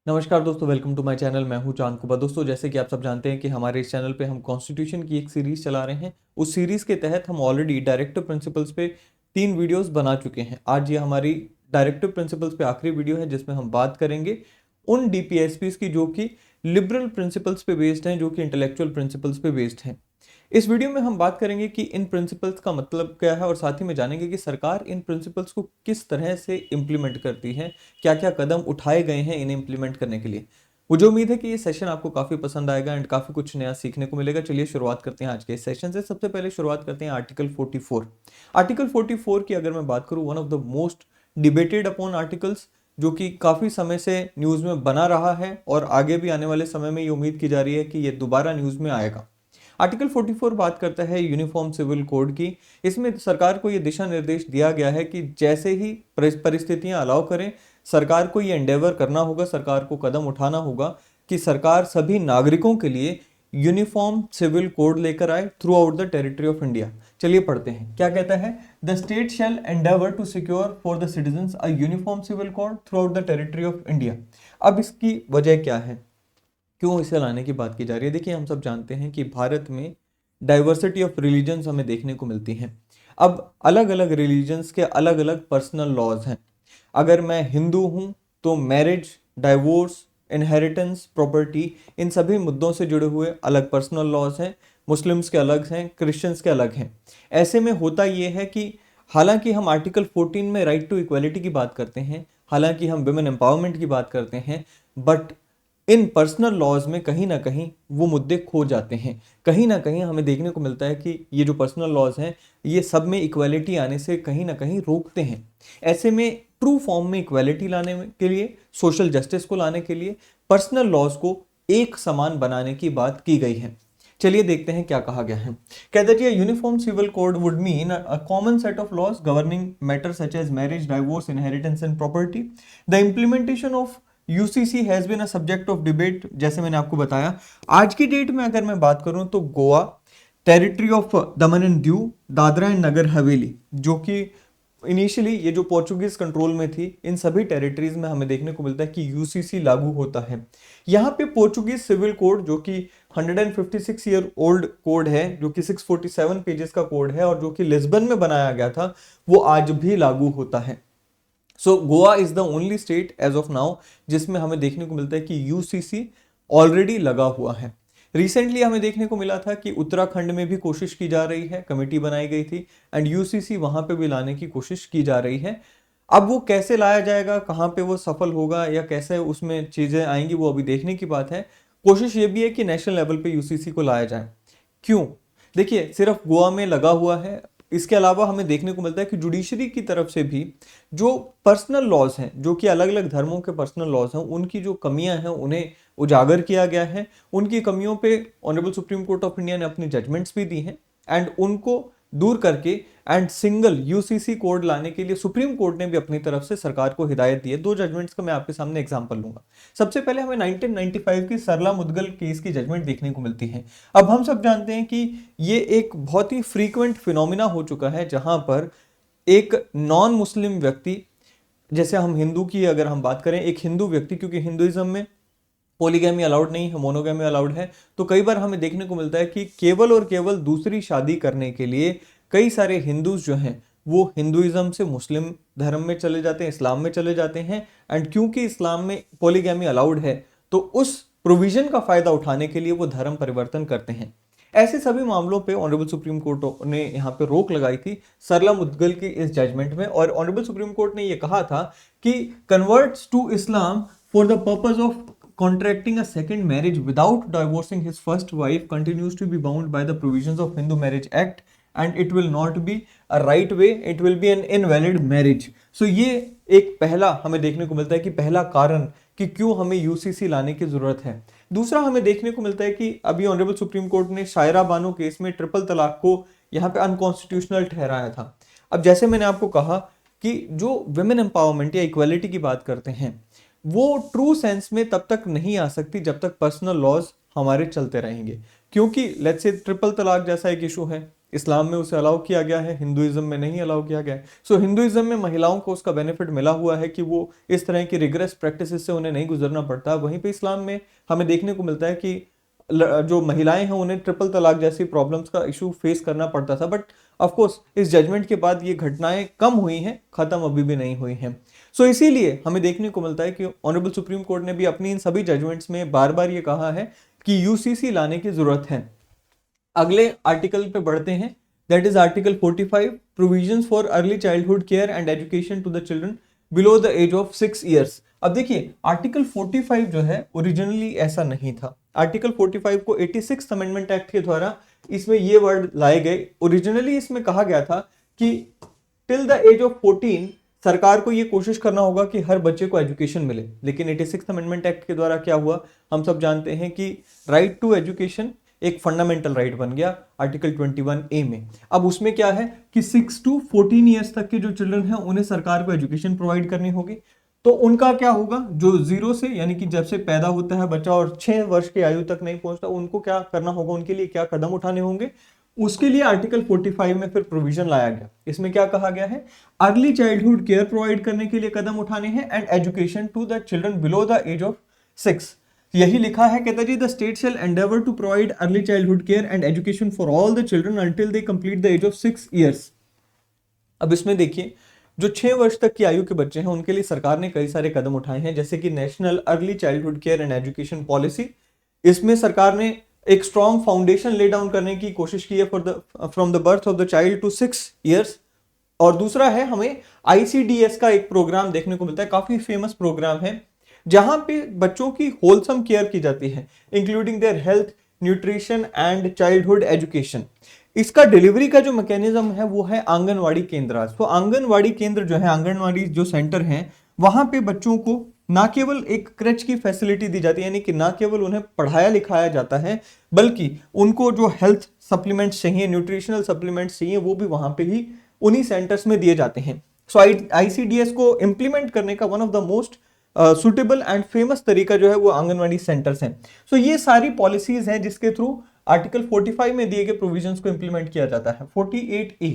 नमस्कार दोस्तों, welcome to my channel. मैं हूं चांद कुबा। दोस्तों, जैसे कि आप सब जानते हैं कि हमारे इस चैनल पे हम कॉन्स्टिट्यूशन की एक सीरीज चला रहे हैं। उस सीरीज के तहत हम ऑलरेडी डायरेक्टिव प्रिंसिपल्स पे 3 वीडियोस बना चुके हैं। आज ये हमारी डायरेक्टिव प्रिंसिपल्स पे आखिरी वीडियो है जिसमें हम बात करेंगे उन डीपीएसपीस की जो कि लिबरल प्रिंसिपल्स पे बेस्ड हैं, जो कि इंटेलेक्चुअल प्रिंसिपल्स पे बेस्ड हैं। इस वीडियो में हम बात करेंगे कि इन प्रिंसिपल्स का मतलब क्या है और साथ ही में जानेंगे कि सरकार इन प्रिंसिपल्स को किस तरह से इम्प्लीमेंट करती है, क्या क्या कदम उठाए गए हैं इन्हें इम्प्लीमेंट करने के लिए। मुझे उम्मीद है कि ये सेशन आपको काफी पसंद आएगा एंड काफी कुछ नया सीखने को मिलेगा। चलिए शुरुआत करते हैं आज के इस सेशन से। सबसे पहले शुरुआत करते हैं आर्टिकल 44। आर्टिकल 44 की अगर मैं बात करूं, one of the most debated upon articles, जो कि काफी समय से न्यूज में बना रहा है और आगे भी आने वाले समय में ये उम्मीद की जा रही है कि ये दोबारा न्यूज में आएगा। आर्टिकल 44 बात करता है यूनिफॉर्म सिविल कोड की। इसमें सरकार को ये दिशा निर्देश दिया गया है कि जैसे ही परिस्थितियां अलाउ करें, सरकार को ये एंडेवर करना होगा, सरकार को कदम उठाना होगा कि सरकार सभी नागरिकों के लिए यूनिफॉर्म सिविल कोड लेकर आए throughout the territory of India. चलिए पढ़ते हैं क्या कहता है। The state shall endeavour to secure for the citizens a uniform civil code throughout the territory of India. अब इसकी वजह क्या है, क्यों इसे लाने की बात की जा रही है। देखिए, हम सब जानते हैं कि भारत में डाइवर्सिटी ऑफ रिलीजन्स हमें देखने को मिलती हैं। अब अलग अलग रिलीजन्स के अलग अलग पर्सनल लॉज हैं। अगर मैं हिंदू हूं तो मैरिज, डाइवोर्स, इनहेरिटेंस, प्रॉपर्टी, इन सभी मुद्दों से जुड़े हुए अलग पर्सनल लॉज हैं। मुस्लिम्स के अलग हैं, क्रिश्चियंस के अलग हैं। ऐसे में होता यह है कि हालांकि हम आर्टिकल 14 में राइट टू इक्वालिटी की बात करते हैं, हालांकि हम वुमेन एम्पावरमेंट की बात करते हैं, बट इन पर्सनल लॉज में कहीं ना कहीं वो मुद्दे खो जाते हैं। कहीं ना कहीं हमें देखने को मिलता है कि ये जो पर्सनल लॉज हैं, ये सब में इक्वालिटी आने से कहीं ना कहीं रोकते हैं। ऐसे में ट्रू फॉर्म में इक्वालिटी लाने के लिए, सोशल जस्टिस को लाने के लिए पर्सनल लॉज को एक समान बनाने की बात की गई है। चलिए देखते हैं क्या कहा गया है। कहता है uniform civil code would mean a common set of laws governing matters such as marriage, divorce, inheritance and property. The implementation of UCC has been a subject of debate. जैसे मैंने आपको बताया, आज की डेट में अगर मैं बात करूं तो Goa, territory of Daman and Diu, Dadra and Nagar Haveli, जो कि इनिशियली ये जो पोर्चुगीज कंट्रोल में थी, इन सभी टेरिटरीज में हमें देखने को मिलता है कि यूसीसी लागू होता है। यहाँ पे पोर्चुगीज सिविल कोड, जो कि 156 ईयर ओल्ड कोड है, जो कि 647 पेजेस का कोड है और जो कि लिस्बन में बनाया गया था, वो आज भी लागू होता है। So Goa is the only state as of now जिसमें हमें देखने को मिलता है कि यूसीसी ऑलरेडी लगा हुआ है। रिसेंटली हमें देखने को मिला था कि उत्तराखंड में भी कोशिश की जा रही है, कमेटी बनाई गई थी एंड यूसीसी वहां पे भी लाने की कोशिश की जा रही है। अब वो कैसे लाया जाएगा, कहाँ पे वो सफल होगा या कैसे उसमें चीजें आएंगी, वो अभी देखने की बात है। कोशिश ये भी है कि नेशनल लेवल पे यूसीसी को लाया जाए। क्यों? देखिए, सिर्फ गोवा में लगा हुआ है, इसके अलावा हमें देखने को मिलता है कि जुडिशरी की तरफ से भी जो पर्सनल लॉज हैं, जो कि अलग अलग धर्मों के पर्सनल लॉज हैं, उनकी जो कमियां हैं उन्हें उजागर किया गया है। उनकी कमियों पे honourable supreme court of India ने अपनी जजमेंट्स भी दी हैं एंड उनको दूर करके एंड सिंगल यूसीसी कोड लाने के लिए सुप्रीम कोर्ट ने भी अपनी तरफ से सरकार को हिदायत दी है। 2 जजमेंट्स का मैं आपके सामने एग्जांपल लूंगा। सबसे पहले हमें 1995 की सरला मुदगल केस की जजमेंट देखने को मिलती है। अब हम सब जानते हैं कि ये एक बहुत ही फ्रीक्वेंट फिनोमिना हो चुका है, जहां पर एक नॉन मुस्लिम व्यक्ति, जैसे हम हिंदू की अगर हम बात करें, एक हिंदू व्यक्ति, क्योंकि हिंदुइज्म में पॉलीगैमी अलाउड नहीं है, मोनोगैमी अलाउड है, तो कई बार हमें देखने को मिलता है कि केवल और केवल दूसरी शादी करने के लिए कई सारे हिंदूज जो हैं वो हिंदुइज्म से मुस्लिम धर्म में चले जाते हैं, इस्लाम में चले जाते हैं। एंड क्योंकि इस्लाम में पॉलीगैमी अलाउड है, तो उस प्रोविजन का फायदा उठाने के लिए वो धर्म परिवर्तन करते हैं। ऐसे सभी मामलों पे ऑनरेबल सुप्रीम कोर्ट ने यहाँ पे रोक लगाई थी सरला मुदगल की इस जजमेंट में, और ऑनरेबल सुप्रीम कोर्ट ने ये कहा था कि converts to Islam for the purpose of contracting a second marriage without divorcing his first wife continues to be bound by the provisions of Hindu Marriage Act and it will not be a right way, it will be an invalid marriage. So ये एक पहला हमें देखने को मिलता है कि पहला कारण कि क्यों हमें यूसीसी लाने की जरूरत है। दूसरा हमें देखने को मिलता है कि अभी ऑनरेबल सुप्रीम कोर्ट ने शायरा बानो केस में ट्रिपल तलाक को यहाँ पे अनकॉन्स्टिट्यूशनल ठहराया था। अब जैसे मैंने आपको कहा कि जो वुमेन एम्पावरमेंट या इक्वालिटी की बात करते हैं, वो ट्रू सेंस में तब तक नहीं आ सकती जब तक पर्सनल लॉज हमारे चलते रहेंगे। क्योंकि लेट्स से ट्रिपल तलाक जैसा एक इशू है, इस्लाम में उसे अलाउ किया गया है, हिंदुइज्म में नहीं अलाउ किया गया है। सो हिंदुइज्म में महिलाओं को उसका बेनिफिट मिला हुआ है कि वो इस तरह की रिग्रेस प्रैक्टिसेस से उन्हें नहीं गुजरना पड़ता। वहीं पे इस्लाम में हमें देखने को मिलता है कि जो महिलाएं हैं उन्हें ट्रिपल तलाक जैसी प्रॉब्लम्स का इशू फेस करना पड़ता था। बट ऑफ कोर्स इस जजमेंट के बाद ये घटनाएं कम हुई हैं, खत्म अभी भी नहीं हुई हैं। सो इसीलिए हमें देखने को मिलता है कि ऑनरेबल सुप्रीम कोर्ट ने भी अपनी इन सभी जजमेंट्स में बार बार ये कहा है कि यूसीसी लाने की जरूरत है। अगले आर्टिकल पे बढ़ते हैं, that is article 45, provisions for early childhood care and education to the children below the age of 6 years. अब देखिए आर्टिकल 45 जो है ओरिजिनली ऐसा नहीं था। आर्टिकल 45 को 86 अमेंडमेंट एक्ट के द्वारा इसमें ये वर्ड लाए गए। ओरिजिनली इसमें कहा गया था कि टिल द एज ऑफ 14 सरकार को ये कोशिश करना होगा कि हर बच्चे को एजुकेशन मिले। लेकिन 86 अमेंडमेंट एक्ट के द्वारा क्या हुआ, हम सब जानते हैं कि राइट टू एजुकेशन एक फंडामेंटल राइट बन गया आर्टिकल 21A में। अब उसमें क्या है कि 6 to 14 ईयर्स तक के जो चिल्ड्रन हैं उन्हें सरकार को एजुकेशन प्रोवाइड करनी होगी। तो उनका क्या होगा, जो जीरो से यानी कि जब से पैदा होता है बच्चा और 6 वर्ष की आयु तक नहीं पहुंचता, उनको क्या करना होगा, उनके लिए क्या कदम उठाने होंगे, उसके लिए आर्टिकल 45 में फिर प्रोविजन लाया गया। इसमें क्या कहा गया है, अर्ली चाइल्डहुड केयर प्रोवाइड करने के लिए कदम उठाने हैं and education to the children below the age of 6। यही लिखा है, कहता जी the state shall endeavour to provide early childhood care and education for all the children until they complete the age of 6 years. अब इसमें देखिए जो 6 वर्ष तक की आयु के बच्चे हैं उनके लिए सरकार ने कई सारे कदम उठाए हैं, जैसे कि national early childhood care and education policy. इसमें सरकार ने एक स्ट्रॉन्ग फाउंडेशन ले डाउन करने की कोशिश की है from the birth of the child to 6 years. और दूसरा है, हमें ICDS का एक प्रोग्राम देखने को मिलता है, काफी फेमस प्रोग्राम है, जहां पे बच्चों की होलसम केयर की जाती है, including their health, nutrition and childhood education. इसका डिलीवरी का जो मैकेनिज्म है वो है आंगनवाड़ी केंद्र। तो आंगनवाड़ी केंद्र जो है, आंगनवाड़ी जो सेंटर हैं, वहां पे बच्चों को ना केवल एक क्रच की फैसिलिटी दी जाती है, यानी कि ना केवल उन्हें पढ़ाया लिखाया जाता है, बल्कि उनको जो हेल्थ सप्लीमेंट्स चाहिए, न्यूट्रिशनल सप्लीमेंट्स चाहिए, वो भी वहां पे ही उन्हीं सेंटर्स में दिए जाते हैं। सो ICDS को इंप्लीमेंट करने का one of the most suitable and famous तरीका जो है वो आंगनवाड़ी सेंटर्स हैं। सो ये सारी पॉलिसीज हैं जिसके थ्रू आर्टिकल 45 में दिए गए प्रोविजंस को इंप्लीमेंट किया जाता है। 48A,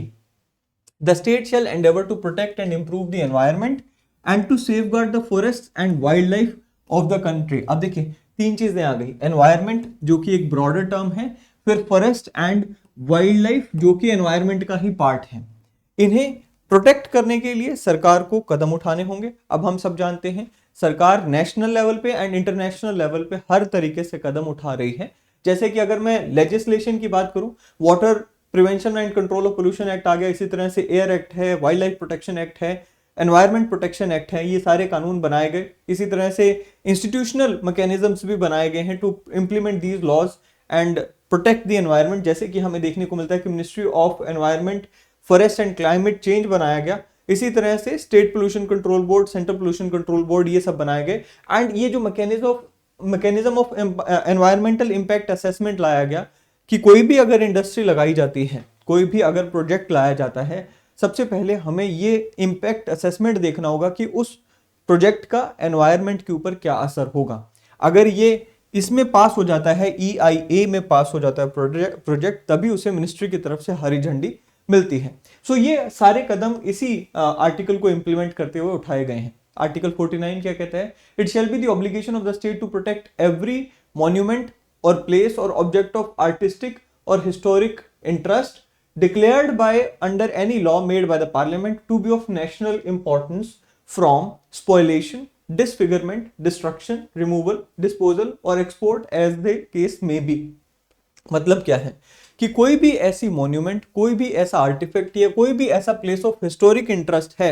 the state shall endeavour to protect and improve the environment and to safeguard the forest and wild life of the country. अब देखिए 3 चीजें आ गई, एनवायरनमेंट जो कि एक ब्रॉडर टर्म है, फिर फॉरेस्ट एंड वाइल्ड लाइफ जो कि एनवायरनमेंट का ही पार्ट है। इन्हें प्रोटेक्ट करने के लिए सरकार को कदम उठाने होंगे। अब हम सब जानते हैं सरकार नेशनल लेवल पे एंड इंटरनेशनल लेवल पे हर तरीके से कदम उठा रही है। जैसे कि अगर मैं लेजिस्लेशन की बात करूं, water prevention and control of pollution act आ गया, इसी तरह से एयर एक्ट है, वाइल्ड लाइफ प्रोटेक्शन एक्ट है, एनवायरमेंट प्रोटेक्शन एक्ट है, ये सारे कानून बनाए गए। इसी तरह से इंस्टीट्यूशनल मैकेनिज्म्स भी बनाए गए हैं to implement these laws and protect the environment. जैसे कि हमें देखने को मिलता है कि ministry of environment, forest and climate change बनाया गया। इसी तरह से state pollution control board, central pollution control board, ये सब बनाए गए। एंड ये जो mechanism of environmental impact assessment लाया गया कि कोई भी अगर इंडस्ट्री लगाई जाती है, कोई भी अगर प्रोजेक्ट लाया जाता है, सबसे पहले हमें ये इंपैक्ट असेसमेंट देखना होगा कि उस प्रोजेक्ट का एनवायरनमेंट के ऊपर क्या असर होगा। अगर ये इसमें पास हो जाता है, EIA में पास हो जाता है प्रोजेक्ट, तभी उसे मिनिस्ट्री की तरफ से हरी झंडी मिलती है। सो ये सारे कदम इसी आर्टिकल को इंप्लीमेंट करते हुए उठाए गए हैं। आर्टिकल 49 क्या कहता है, it shall be the obligation of the state to protect every monument or place or object of artistic or historic interest declared by under any law made by the parliament to be of national importance from spoliation, disfigurement, destruction, removal, disposal or export as the case may be। मतलब क्या है कि कोई भी ऐसी monument, कोई भी ऐसा आर्टिफैक्ट या कोई भी ऐसा प्लेस ऑफ हिस्टोरिक इंटरेस्ट है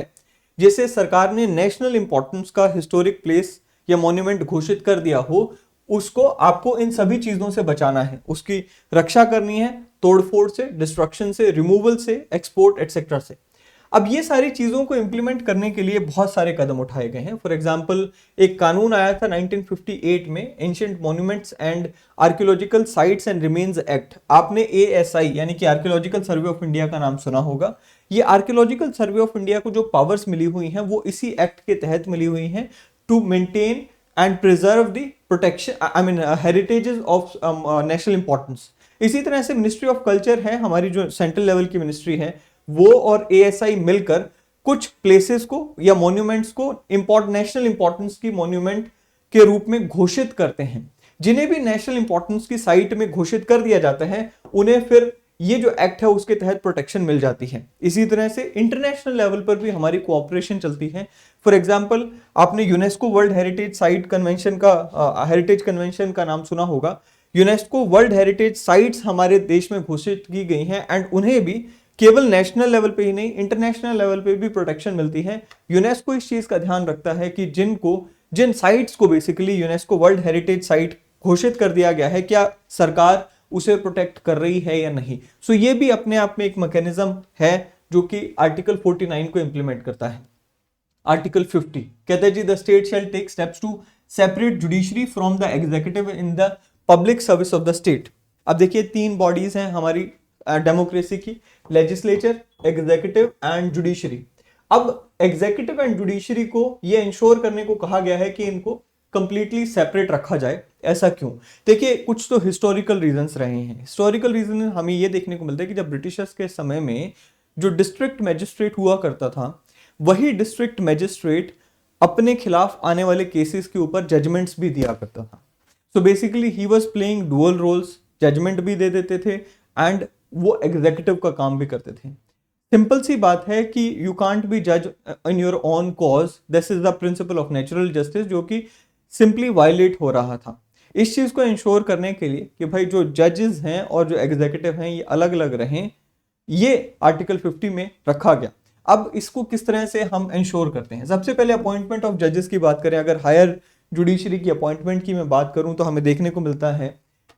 जिसे सरकार ने नेशनल इंपॉर्टेंस का हिस्टोरिक प्लेस या मॉन्यूमेंट घोषित कर दिया हो, उसको आपको इन सभी चीजों से बचाना है, उसकी रक्षा करनी है, तोड़फोड़ से, डिस्ट्रक्शन से, रिमूवल से, एक्सपोर्ट एटसेट्रा से। अब ये सारी चीजों को इंप्लीमेंट करने के लिए बहुत सारे कदम उठाए गए हैं। फॉर एग्जांपल एक कानून आया था 1958 में, ancient monuments and archaeological sites and remains act. आपने ASI यानी कि आर्कियोलॉजिकल सर्वे ऑफ इंडिया का नाम सुना होगा। ये आर्कियोलॉजिकल सर्वे ऑफ इंडिया को जो पावर्स मिली हुई हैं वो इसी एक्ट के तहत मिली हुई हैं, to maintain and preserve the protection, I mean heritages of national importance। इसी तरह से मिनिस्ट्री ऑफ कल्चर है, हमारी जो सेंट्रल लेवल की मिनिस्ट्री है, वो और एएसआई मिलकर कुछ प्लेसेस को या मॉन्यूमेंट्स को नेशनल इंपॉर्टेंस की मॉन्यूमेंट के रूप में घोषित करते हैं। जिन्हें भी नेशनल इंपॉर्टेंस की साइट में घोषित कर दिया जाता है, उन्हें फिर ये जो एक्ट है उसके तहत प्रोटेक्शन मिल जाती है। इसी तरह से इंटरनेशनल लेवल पर भी हमारी कोऑपरेशन चलती है। फॉर एग्जांपल, आपने UNESCO world heritage site convention का हेरिटेज कन्वेंशन का नाम सुना होगा। यूनेस्को वर्ल्ड हेरिटेज साइट्स हमारे देश में घोषित की गई हैं एंड उन्हें भी केवल नेशनल लेवल पे ही नहीं, इंटरनेशनल लेवल पे भी प्रोटेक्शन मिलती है। यूनेस्को इस चीज का ध्यान रखता है कि जिन साइट्स को basically UNESCO world heritage site घोषित कर दिया गया है, क्या सरकार उसे प्रोटेक्ट कर रही है या नहीं। सो ये भी अपने आप में एक मैकेनिज्म है जो कि आर्टिकल 49 को इंप्लीमेंट करता है। आर्टिकल 50 कहता है जी, the state shall take steps to separate judiciary from the executive in the public service of the state. अब देखिए, 3 बॉडीज हैं हमारी डेमोक्रेसी की, लेजिस्लेचर, एग्जीक्यूटिव एंड जुडिशरी। अब एग्जीक्यूटिव एंड जुडिशरी को ये इंश्योर करने को कहा गया है कि इनको कंप्लीटली सेपरेट रखा जाए। ऐसा क्यों? देखिए, कुछ तो हिस्टोरिकल रीजंस रहे हैं। हिस्टोरिकल रीजन हमें ये देखने को मिलता है कि जब ब्रिटिशर्स के समय में जो डिस्ट्रिक्ट मैजिस्ट्रेट हुआ करता था, वही डिस्ट्रिक्ट मैजिस्ट्रेट अपने खिलाफ आने वाले केसेस के ऊपर जजमेंट्स भी दिया करता था। So basically he was playing dual roles, judgment भी दे देते थे एंड वो एग्जीक्यूटिव का काम भी करते थे। सिंपल सी बात है कि यू कांट बी जज in your own cause, this is the principle of natural justice, जो कि सिंपली वायलेट हो रहा था। इस चीज को इंश्योर करने के लिए कि भाई जो जजेस हैं और जो एग्जीक्यूटिव हैं ये अलग अलग रहें, ये आर्टिकल 50 में रखा गया। अब इसको किस तरह से हम इंश्योर करते हैं? सबसे पहले अपॉइंटमेंट ऑफ जजेस की बात करें। अगर हायर जुडिशरी की अपॉइंटमेंट की मैं बात करूं तो हमें देखने को मिलता है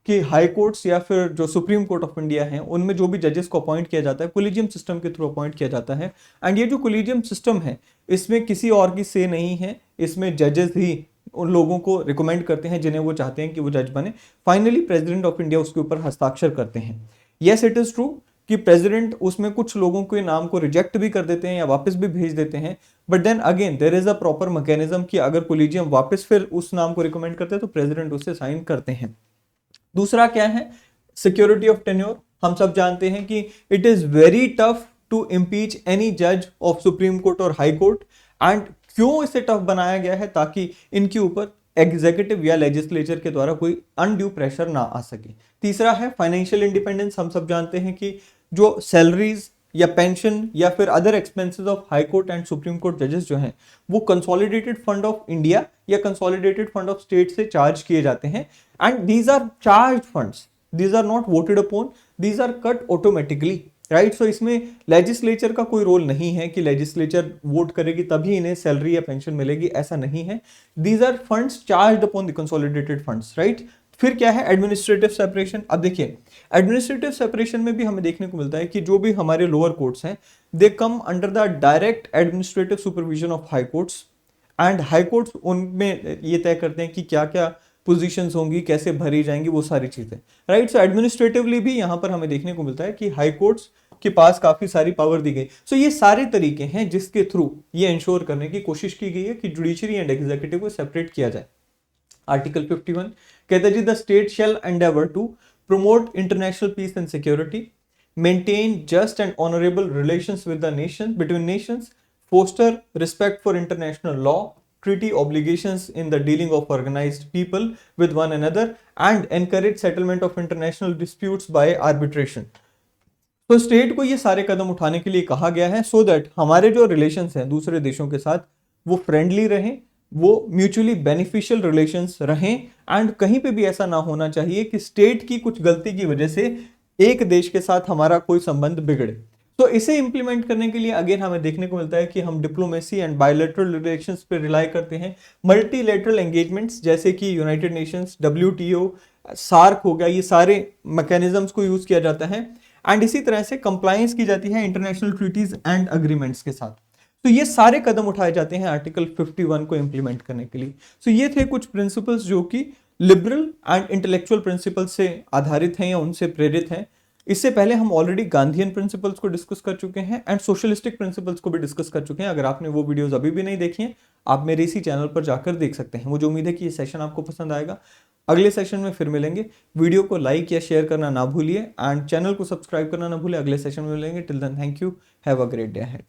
कि हाई कोर्ट्स या फिर जो सुप्रीम कोर्ट ऑफ इंडिया है, उनमें जो भी जजेस को अपॉइंट किया जाता है कोलिजियम सिस्टम के थ्रू अपॉइंट किया जाता है। एंड ये जो कोलिजियम सिस्टम है, इसमें किसी और की से नहीं है, इसमें जजेस ही उन लोगों को रिकमेंड करते हैं जिन्हें वो चाहते हैं कि वो जज बने। फाइनली प्रेसिडेंट ऑफ इंडिया उसके ऊपर हस्ताक्षर करते हैं। यस, इट इज ट्रू कि प्रेसिडेंट उसमें कुछ लोगों के नाम को रिजेक्ट भी कर देते हैं या वापस भी भेज देते हैं, but then again there is a proper mechanism कि अगर कोलिजियम वापस फिर उस नाम को रिकमेंड करते हैं तो प्रेसिडेंट उससे साइन करते हैं। दूसरा क्या है? Security of tenure. हम सब जानते हैं कि it is very tough to impeach any जज ऑफ सुप्रीम कोर्ट और हाई कोर्ट। एंड क्यों इसे टफ बनाया गया है? ताकि इनके ऊपर एग्जीक्यूटिव या लेजिस्लेचर के द्वारा कोई अनड्यू प्रेशर ना आ सके। तीसरा है फाइनेंशियल इंडिपेंडेंस। हम सब जानते हैं कि जो सैलरीज या पेंशन या फिर other expenses of high court and supreme court जजेस जो हैं, वो कंसोलिडेटेड फंड ऑफ इंडिया या कंसोलिडेटेड फंड ऑफ स्टेट से चार्ज किए जाते हैं। And these are charge funds, these are not voted upon, these are cut automatically, right. So इसमें लेजिस्लेचर का कोई रोल नहीं है कि लेजिस्लेचर वोट करेगी तभी इन्हें सैलरी या पेंशन मिलेगी, ऐसा नहीं है। These are funds charged upon the consolidated funds, right. फिर क्या है? Administrative separation. अब देखिए, एडमिनिस्ट्रेटिव सेपरेशन में भी हमें देखने को मिलता है कि जो भी हमारे लोअर कोर्ट्स हैं, they come under the direct administrative supervision of high courts. And high courts उनमें ये तय करते हैं कि क्या क्या पोजीशंस होंगी, कैसे भरी जाएंगी, वो सारी चीजें, राइट। सो एडमिनिस्ट्रेटिवली भी यहाँ पर हमें देखने को मिलता है कि हाई कोर्ट्स के पास काफी सारी पावर दी गई। सो ये सारे तरीके हैं जिसके थ्रू ये इंश्योर करने की कोशिश की गई है कि जुडिशरी एंड एग्जीक्यूटिव को सेपरेट किया जाए। आर्टिकल 51 कहता है जी, the state shall endeavour to promote international peace and security, maintain just and honourable relations with the nation between nations, foster respect for international law, treaty obligations in the dealing of organized people with one another, and encourage settlement of international disputes by arbitration। तो state को ये सारे कदम उठाने के लिए कहा गया है सो दैट हमारे जो रिलेशंस हैं दूसरे देशों के साथ वो फ्रेंडली रहें, वो म्यूचुअली बेनिफिशियल रिलेशंस रहें। एंड कहीं पे भी ऐसा ना होना चाहिए कि स्टेट की कुछ गलती की वजह से एक देश के साथ हमारा कोई संबंध बिगड़े। तो इसे इंप्लीमेंट करने के लिए अगेन हमें देखने को मिलता है कि हम डिप्लोमेसी एंड बायलैटरल रिलेशंस पे रिलाई करते हैं। मल्टीलैटरल एंगेजमेंट्स जैसे कि यूनाइटेड नेशंस, WTO, सार्क हो गया, ये सारे मैकेनिज्म्स को यूज किया जाता है। एंड इसी तरह से कंप्लायंस की जाती है इंटरनेशनल ट्रीटीज एंड अग्रीमेंट्स के साथ। तो ये सारे कदम उठाए जाते हैं आर्टिकल 51 को इंप्लीमेंट करने के लिए। सो ये थे कुछ प्रिंसिपल्स जो कि लिबरल एंड इंटेलेक्चुअल प्रिंसिपल्स से आधारित हैं या उनसे प्रेरित हैं। इससे पहले हम ऑलरेडी गांधीयन प्रिंसिपल्स को डिस्कस कर चुके हैं एंड सोशलिस्टिक प्रिंसिपल्स को भी डिस्कस कर चुके हैं। अगर आपने वो वीडियोस अभी भी नहीं देखी हैं, आप मेरे इसी चैनल पर जाकर देख सकते हैं। मुझे उम्मीद है कि ये सेशन आपको पसंद आएगा। अगले सेशन में फिर मिलेंगे। वीडियो को लाइक या शेयर करना ना भूलिए एंड चैनल को सब्सक्राइब करना ना भूलिए। अगले सेशन में मिलेंगे। Till then thank you, have a great day ahead.